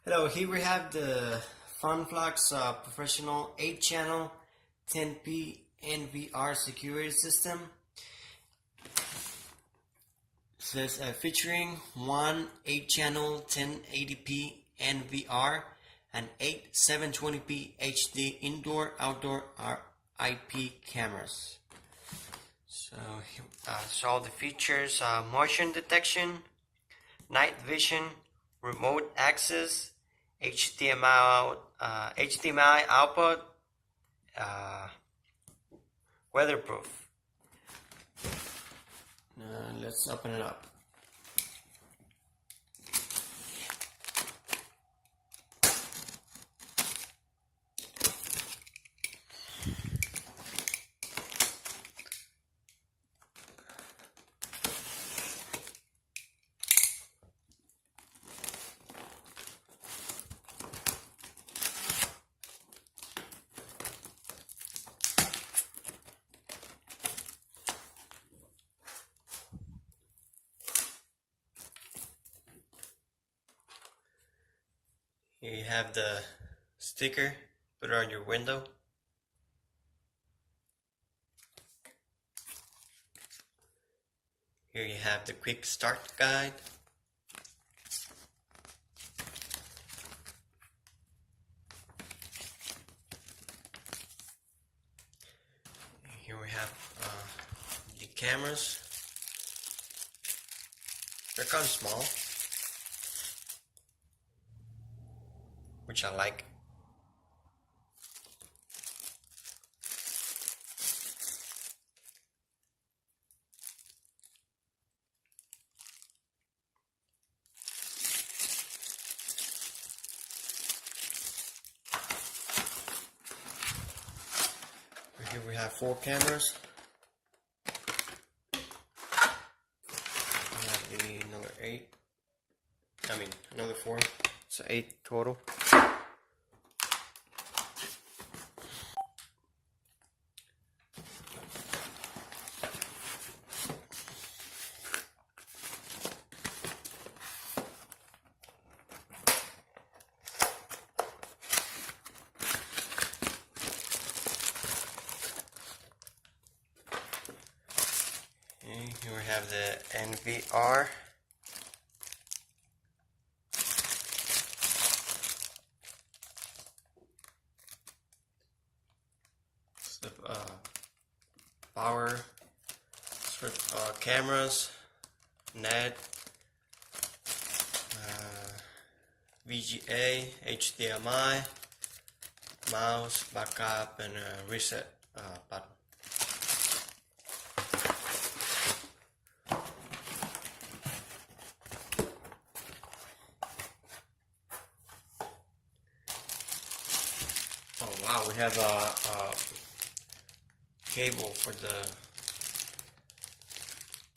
Hello, here we have the Funlux professional 8-channel 10p NVR security system. It says featuring one 8-channel 1080p NVR and 8 720p HD indoor-outdoor IP cameras. So all the features: motion detection, night vision, remote access, HDMI output, weatherproof. Let's open it up. Here you have the sticker, put it on your window. Here you have the quick start guide. Here we have the cameras. They're kind of small, which I like. Here we have 4 cameras. We have another 8. Another 4. So 8 total. Here we have the NVR. The power, cameras, net, VGA, HDMI, mouse, backup, and reset button. Oh wow, we have a cable for the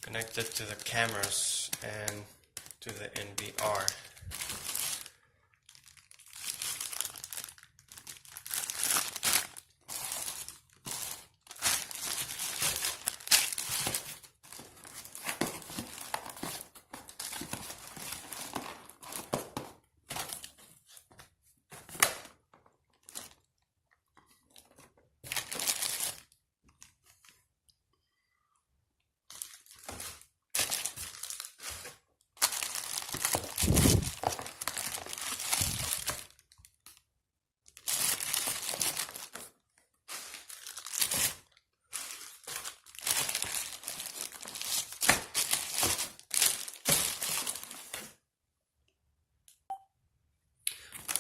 connected to the cameras and to the NVR.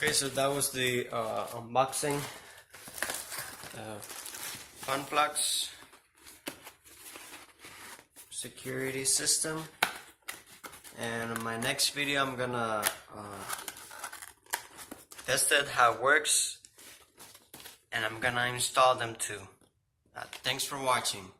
Okay, so that was the unboxing Funlux security system, and in my next video I'm gonna test it, how it works, and I'm gonna install them too. Thanks for watching.